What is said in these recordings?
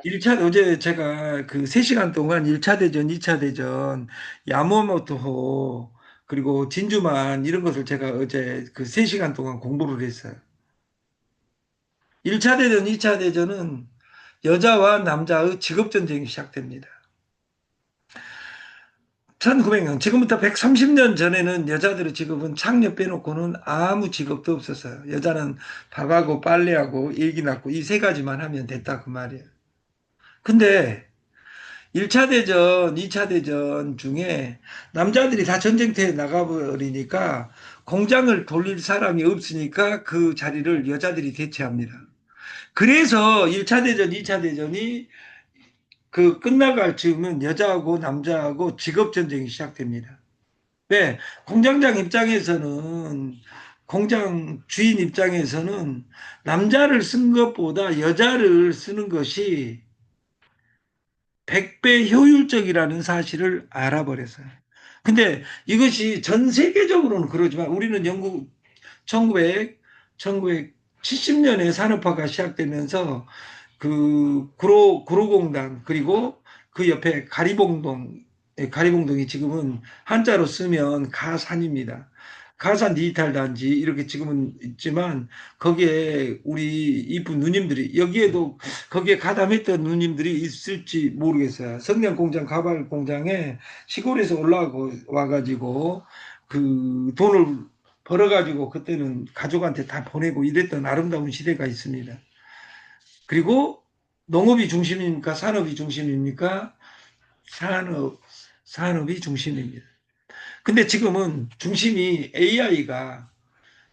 1차, 어제 제가 그 3시간 동안 1차 대전, 2차 대전, 야마모토호, 그리고 진주만 이런 것을 제가 어제 그 3시간 동안 공부를 했어요. 1차 대전, 2차 대전은 여자와 남자의 직업 전쟁이 시작됩니다. 1900년, 지금부터 130년 전에는 여자들의 직업은 창녀 빼놓고는 아무 직업도 없었어요. 여자는 밥하고 빨래하고 일기 낳고 이 세 가지만 하면 됐다 그 말이에요. 근데 1차 대전, 2차 대전 중에 남자들이 다 전쟁터에 나가버리니까 공장을 돌릴 사람이 없으니까 그 자리를 여자들이 대체합니다. 그래서 1차 대전, 2차 대전이 그 끝나갈 즈음은 여자하고 남자하고 직업 전쟁이 시작됩니다. 네, 공장장 입장에서는 공장 주인 입장에서는 남자를 쓴 것보다 여자를 쓰는 것이 100배 효율적이라는 사실을 알아버렸어요. 근데 이것이 전 세계적으로는 그러지만 우리는 영국 1900, 1970년에 산업화가 시작되면서 그 구로공단 그리고 그 옆에 가리봉동이 지금은 한자로 쓰면 가산입니다. 가산 디지털 단지 이렇게 지금은 있지만 거기에 우리 이쁜 누님들이 여기에도 거기에 가담했던 누님들이 있을지 모르겠어요. 성냥공장 가발 공장에 시골에서 올라와 가지고 그 돈을 벌어가지고 그때는 가족한테 다 보내고 이랬던 아름다운 시대가 있습니다. 그리고 농업이 중심입니까? 산업이 중심입니까? 산업, 산업이 중심입니다. 근데 지금은 중심이 AI가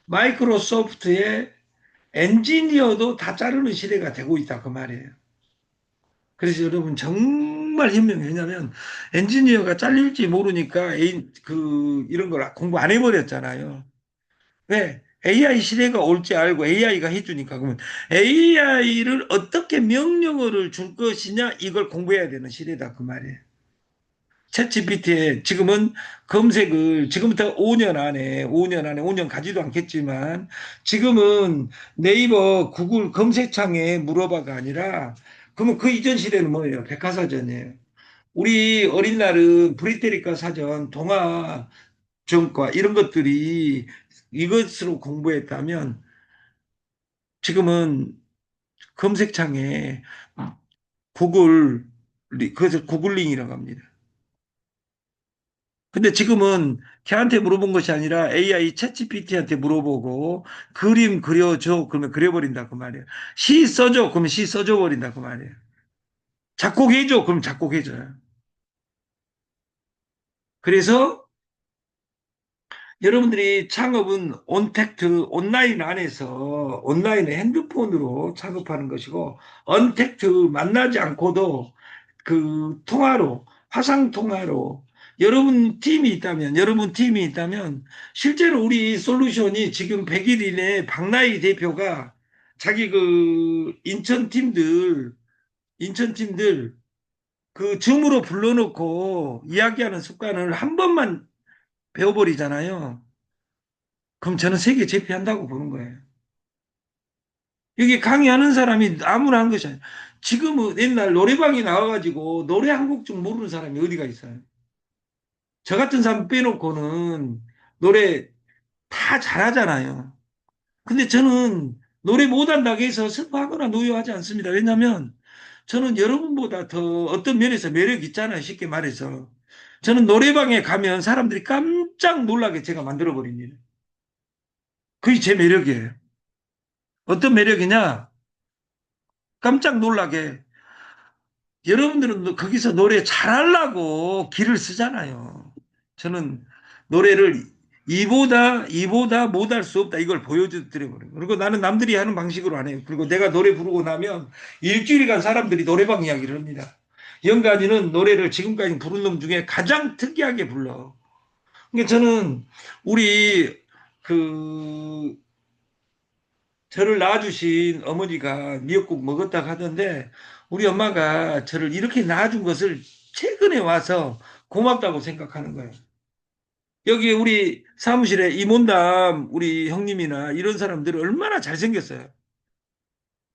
마이크로소프트의 엔지니어도 다 자르는 시대가 되고 있다 그 말이에요. 그래서 여러분 정말 현명해. 왜냐하면 엔지니어가 잘릴지 모르니까 이런 걸 공부 안 해버렸잖아요. 왜? AI 시대가 올지 알고 AI가 해주니까 그러면 AI를 어떻게 명령어를 줄 것이냐 이걸 공부해야 되는 시대다 그 말이에요. 챗GPT에 지금은 검색을 지금부터 5년 가지도 않겠지만 지금은 네이버 구글 검색창에 물어봐가 아니라 그러면 그 이전 시대는 뭐예요? 백과사전이에요. 우리 어린 날은 브리테리카 사전, 동화 전과 이런 것들이 이것으로 공부했다면 지금은 검색창에 구글, 그것을 구글링이라고 합니다. 근데 지금은 걔한테 물어본 것이 아니라 AI 챗GPT한테 물어보고 그림 그려줘 그러면 그려버린다 그 말이에요. 시 써줘 그러면 시 써줘 버린다 그 말이에요. 작곡해줘 그럼 작곡해줘요. 그래서 여러분들이 창업은 온택트 온라인 안에서 온라인의 핸드폰으로 창업하는 것이고 언택트 만나지 않고도 그 통화로 화상 통화로 여러분 팀이 있다면 실제로 우리 솔루션이 지금 100일 이내에 박나희 대표가 자기 그 인천 팀들 그 줌으로 불러놓고 이야기하는 습관을 한 번만 배워버리잖아요. 그럼 저는 세계 제패한다고 보는 거예요. 여기 강의하는 사람이 아무나 하는 것이 아니에요. 지금은 옛날 노래방에 나와가지고 노래 한 곡 좀 모르는 사람이 어디가 있어요. 저 같은 사람 빼놓고는 노래 다 잘하잖아요. 근데 저는 노래 못한다고 해서 슬퍼하거나 노여하지 않습니다. 왜냐하면 저는 여러분보다 더 어떤 면에서 매력 있잖아요. 쉽게 말해서. 저는 노래방에 가면 사람들이 깜짝 놀라게 제가 만들어버립니다. 그게 제 매력이에요. 어떤 매력이냐? 깜짝 놀라게 여러분들은 거기서 노래 잘하려고 기를 쓰잖아요. 저는 노래를 이보다 못할 수 없다 이걸 보여드려버려요. 그리고 나는 남들이 하는 방식으로 안 해요. 그리고 내가 노래 부르고 나면 일주일간 사람들이 노래방 이야기를 합니다. 영감이는 노래를 지금까지 부른 놈 중에 가장 특이하게 불러. 그러니까 저는 우리 그 저를 낳아주신 어머니가 미역국 먹었다고 하던데 우리 엄마가 저를 이렇게 낳아준 것을 최근에 와서 고맙다고 생각하는 거예요. 여기 우리 사무실에 이몬담 우리 형님이나 이런 사람들이 얼마나 잘생겼어요.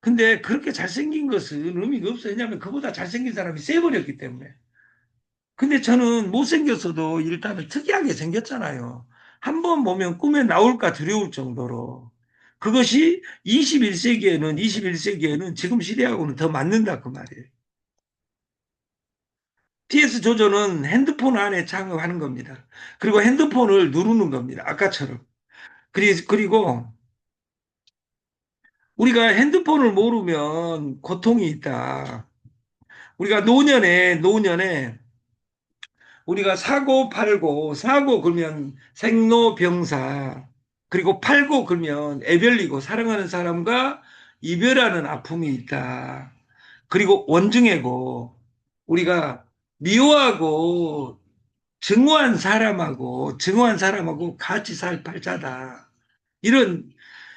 근데 그렇게 잘생긴 것은 의미가 없어요. 왜냐하면 그보다 잘생긴 사람이 세버렸기 때문에. 근데 저는 못생겼어도 일단은 특이하게 생겼잖아요. 한 번 보면 꿈에 나올까 두려울 정도로. 그것이 21세기에는 지금 시대하고는 더 맞는다 그 말이에요. TS 조절은 핸드폰 안에 작업하는 겁니다. 그리고 핸드폰을 누르는 겁니다. 아까처럼. 그리고 우리가 핸드폰을 모르면 고통이 있다. 우리가 노년에 우리가 사고 팔고 사고 그러면 생로병사 그리고 팔고 그러면 애별리고 사랑하는 사람과 이별하는 아픔이 있다. 그리고 원증이고 우리가 미워하고 증오한 사람하고 같이 살 팔자다.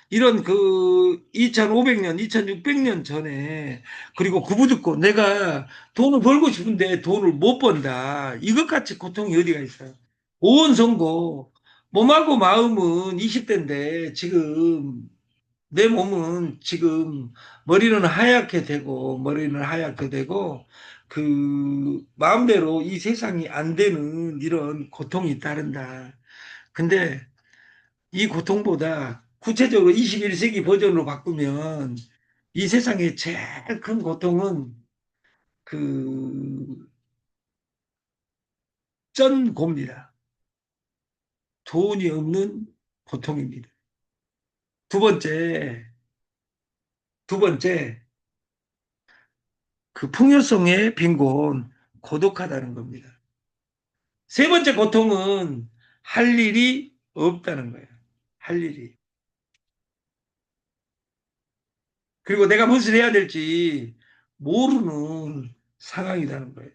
이런 그 2500년, 2600년 전에 그리고 구부듣고 내가 돈을 벌고 싶은데 돈을 못 번다. 이것같이 고통이 어디가 있어요? 오온성고 몸하고 마음은 20대인데 지금 내 몸은 지금 머리는 하얗게 되고 그 마음대로 이 세상이 안 되는 이런 고통이 따른다. 근데 이 고통보다 구체적으로 21세기 버전으로 바꾸면 이 세상의 제일 큰 고통은 그 쩐고입니다. 돈이 없는 고통입니다. 두 번째, 두 번째, 그 풍요성의 빈곤, 고독하다는 겁니다. 세 번째 고통은 할 일이 없다는 거예요. 할 일이. 그리고 내가 무엇을 해야 될지 모르는 상황이라는 거예요.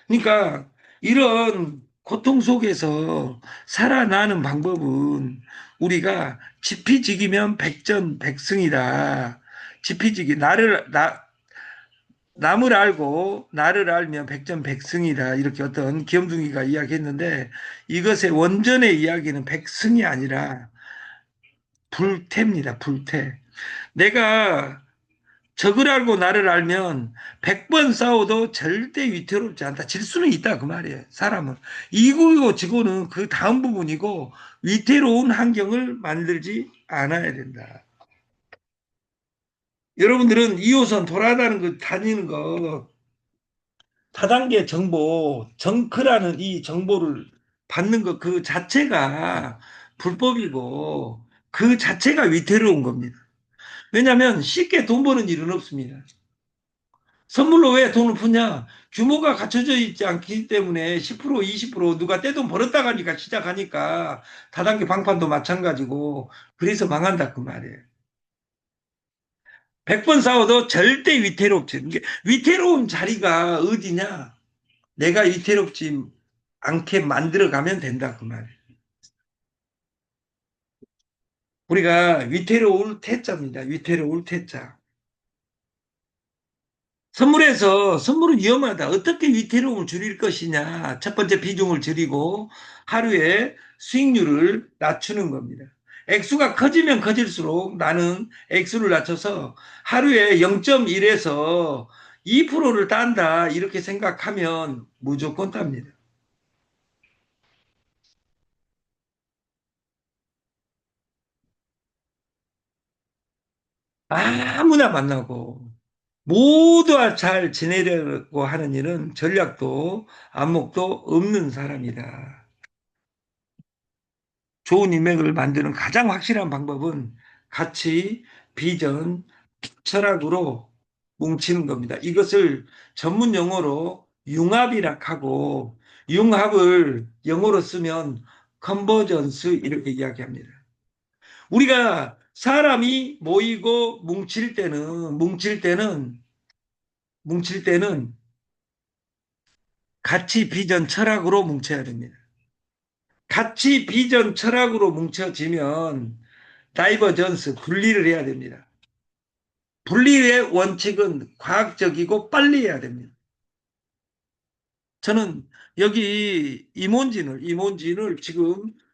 그러니까 이런 고통 속에서 살아나는 방법은 우리가 지피지기면 백전백승이다. 지피지기 남을 알고 나를 알면 백전백승이다. 이렇게 어떤 귀염둥이가 이야기했는데 이것의 원전의 이야기는 백승이 아니라 불태입니다. 불태. 내가 적을 알고 나를 알면 100번 싸워도 절대 위태롭지 않다. 질 수는 있다. 그 말이에요. 사람은. 이기고 지고는 그 다음 부분이고 위태로운 환경을 만들지 않아야 된다. 여러분들은 2호선 돌아다니는 거, 다니는 거, 다단계 정보, 정크라는 이 정보를 받는 것 그 자체가 불법이고 그 자체가 위태로운 겁니다. 왜냐하면 쉽게 돈 버는 일은 없습니다. 선물로 왜 돈을 푸냐? 규모가 갖춰져 있지 않기 때문에 10%, 20% 누가 떼돈 벌었다 가니까 시작하니까 다단계 방판도 마찬가지고 그래서 망한다 그 말이에요. 100번 싸워도 절대 위태롭지. 위태로운 자리가 어디냐? 내가 위태롭지 않게 만들어 가면 된다 그 말이에요. 우리가 위태로울 태자입니다. 위태로울 태자. 선물은 위험하다. 어떻게 위태로움을 줄일 것이냐. 첫 번째 비중을 줄이고 하루에 수익률을 낮추는 겁니다. 액수가 커지면 커질수록 나는 액수를 낮춰서 하루에 0.1에서 2%를 딴다. 이렇게 생각하면 무조건 땁니다. 아무나 만나고 모두 잘 지내려고 하는 일은 전략도 안목도 없는 사람이다. 좋은 인맥을 만드는 가장 확실한 방법은 가치, 비전, 철학으로 뭉치는 겁니다. 이것을 전문 용어로 융합이라 하고 융합을 영어로 쓰면 컨버전스 이렇게 이야기합니다. 우리가 사람이 모이고 뭉칠 때는 가치, 비전, 철학으로 뭉쳐야 됩니다. 가치, 비전, 철학으로 뭉쳐지면 다이버전스, 분리를 해야 됩니다. 분리의 원칙은 과학적이고 빨리 해야 됩니다. 저는 여기 임원진을 지금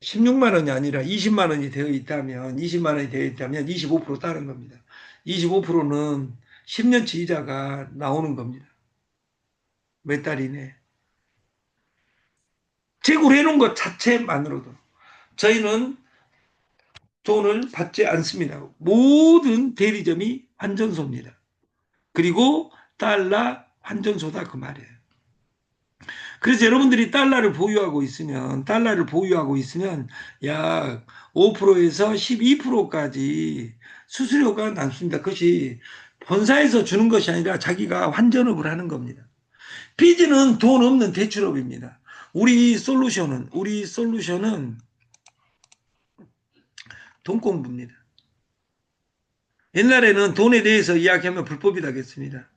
16만 원이 아니라 20만 원이 되어 있다면, 20만 원이 되어 있다면 25% 따는 겁니다. 25%는 10년치 이자가 나오는 겁니다. 몇 달 이내. 재고를 해놓은 것 자체만으로도 저희는 돈을 받지 않습니다. 모든 대리점이 환전소입니다. 그리고 달러 환전소다 그 말이에요. 그래서 여러분들이 달러를 보유하고 있으면 약 5%에서 12%까지 수수료가 남습니다. 그것이 본사에서 주는 것이 아니라 자기가 환전업을 하는 겁니다. 빚은 돈 없는 대출업입니다. 우리 솔루션은 돈 공부입니다. 옛날에는 돈에 대해서 이야기하면 불법이 되겠습니다.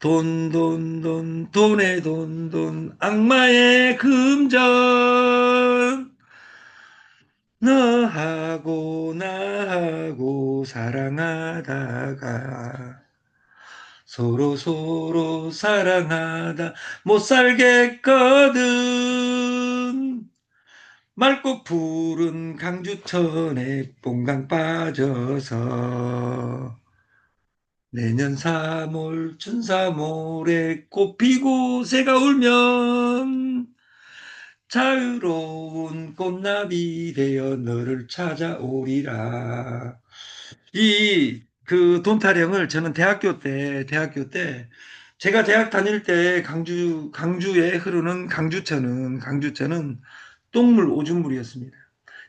돈에 돈, 악마의 금전. 너하고 나하고 사랑하다가 서로 사랑하다 못 살겠거든. 맑고 푸른 강주천에 뽕강 빠져서 내년 3월 춘삼월에 꽃 피고 새가 울면 자유로운 꽃나비 되어 너를 찾아오리라. 그 돈 타령을 저는 대학교 때 제가 대학 다닐 때 강주에 흐르는 강주천은 똥물 오줌물이었습니다.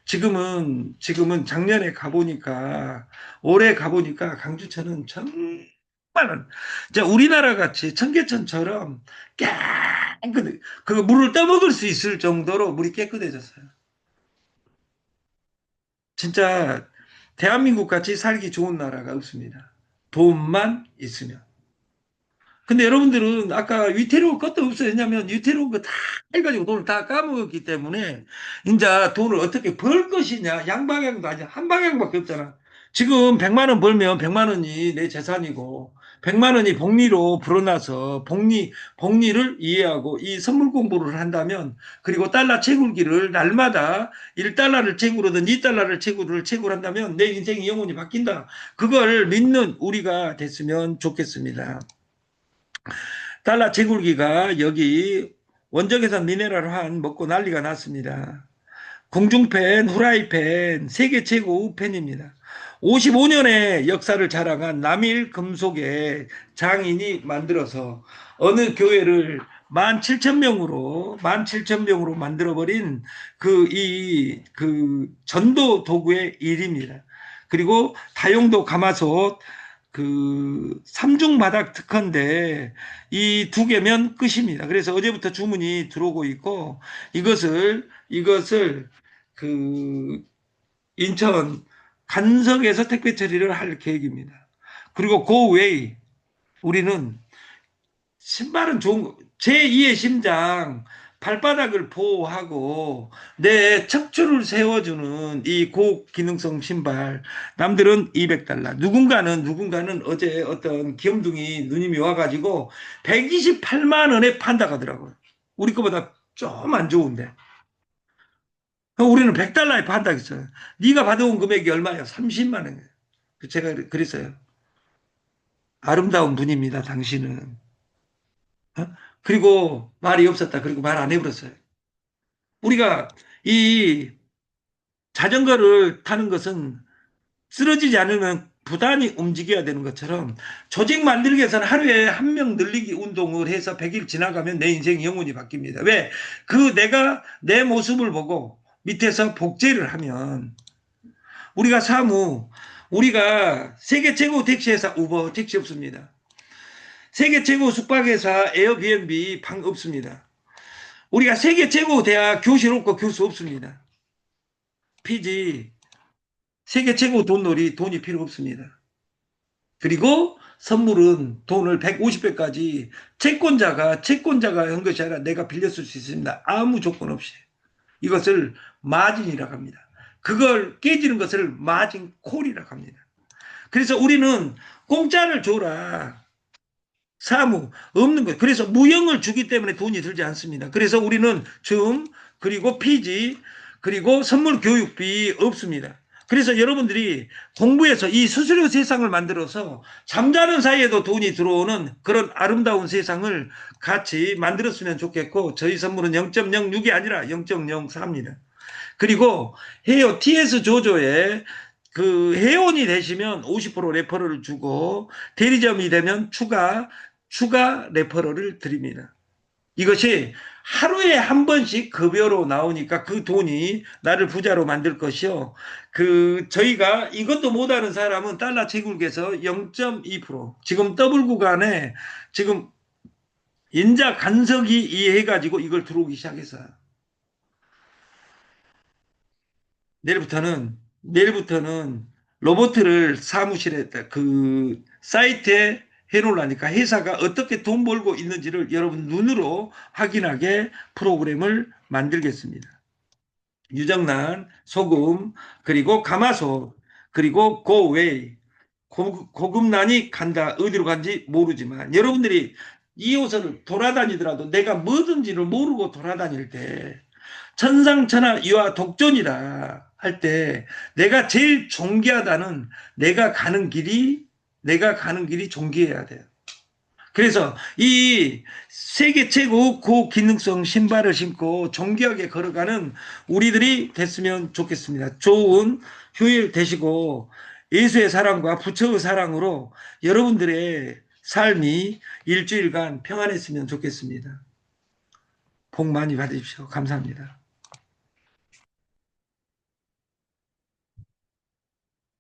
지금은 작년에 가보니까, 올해 가보니까 강주천은 정말, 우리나라 같이 청계천처럼 깨끗, 그 물을 떠먹을 수 있을 정도로 물이 깨끗해졌어요. 진짜 대한민국 같이 살기 좋은 나라가 없습니다. 돈만 있으면. 근데 여러분들은 아까 위태로울 것도 없어요. 왜냐하면 위태로운 거 다 해가지고 돈을 다 까먹었기 때문에 이제 돈을 어떻게 벌 것이냐 양방향도 아니야. 한 방향밖에 없잖아. 지금 100만 원 벌면 100만 원이 내 재산이고 100만 원이 복리로 불어나서 복리를 이해하고 이 선물 공부를 한다면 그리고 달러 채굴기를 날마다 1달러를 채굴하든 2달러를 채굴한다면 내 인생이 영원히 바뀐다. 그걸 믿는 우리가 됐으면 좋겠습니다. 달러 채굴기가 여기 원적외선 미네랄 먹고 난리가 났습니다. 궁중팬, 후라이팬, 세계 최고 팬입니다. 55년의 역사를 자랑한 남일 금속의 장인이 만들어서 어느 교회를 17,000명으로 만들어버린 그 전도 도구의 일입니다. 그리고 다용도 가마솥, 삼중 바닥 특허인데 이 두 개면 끝입니다. 그래서 어제부터 주문이 들어오고 있고 이것을 그 인천 간석에서 택배 처리를 할 계획입니다. 그리고 그 외에 우리는 신발은 좋은 거, 제2의 심장, 발바닥을 보호하고 내 척추를 세워주는 이 고기능성 신발. 남들은 200달러. 누군가는 어제 어떤 귀염둥이 누님이 와가지고 128만 원에 판다 하더라고요. 우리 거보다 좀 안 좋은데. 우리는 100달러에 판다 했어요. 네가 받아온 금액이 얼마야? 30만 원이에요. 제가 그랬어요. 아름다운 분입니다, 당신은. 어? 그리고 말이 없었다. 그리고 말 안 해버렸어요. 우리가 이 자전거를 타는 것은 쓰러지지 않으면 부단히 움직여야 되는 것처럼 조직 만들기 위해서는 하루에 한 명 늘리기 운동을 해서 100일 지나가면 내 인생이 영원히 바뀝니다. 왜? 내가 내 모습을 보고 밑에서 복제를 하면 우리가 세계 최고 택시회사 우버 택시 없습니다. 세계 최고 숙박회사 에어비앤비 방 없습니다. 우리가 세계 최고 대학 교실 없고 교수 없습니다. 피지 세계 최고 돈놀이 돈이 필요 없습니다. 그리고 선물은 돈을 150배까지 채권자가 한 것이 아니라 내가 빌렸을 수 있습니다. 아무 조건 없이. 이것을 마진이라고 합니다. 그걸 깨지는 것을 마진 콜이라고 합니다. 그래서 우리는 공짜를 줘라. 사무 없는 거예요. 그래서 무형을 주기 때문에 돈이 들지 않습니다. 그래서 우리는 좀 그리고 피지, 그리고 선물 교육비 없습니다. 그래서 여러분들이 공부해서 이 수수료 세상을 만들어서 잠자는 사이에도 돈이 들어오는 그런 아름다운 세상을 같이 만들었으면 좋겠고, 저희 선물은 0.06이 아니라 0.04입니다. 그리고 헤어 TS 조조에 그 회원이 되시면 50% 레퍼럴을 주고, 대리점이 되면 추가 레퍼럴을 드립니다. 이것이 하루에 한 번씩 급여로 나오니까 그 돈이 나를 부자로 만들 것이요. 저희가 이것도 못하는 사람은 달러 채굴에서 0.2%, 지금 더블 구간에 지금 인자 간섭이 이해해가지고 이걸 들어오기 시작했어요. 내일부터는 로봇을 사무실에 그 사이트에 해놓으려니까 회사가 어떻게 돈 벌고 있는지를 여러분 눈으로 확인하게 프로그램을 만들겠습니다. 유정란, 소금, 그리고 가마솥, 그리고 고웨이, 고급란이 간다. 어디로 간지 모르지만 여러분들이 이 호선을 돌아다니더라도 내가 뭐든지를 모르고 돌아다닐 때 천상천하 이와 독존이다 할 때 내가 제일 존귀하다는 내가 가는 길이 존귀해야 돼요. 그래서 이 세계 최고 고기능성 신발을 신고 존귀하게 걸어가는 우리들이 됐으면 좋겠습니다. 좋은 휴일 되시고 예수의 사랑과 부처의 사랑으로 여러분들의 삶이 일주일간 평안했으면 좋겠습니다. 복 많이 받으십시오. 감사합니다.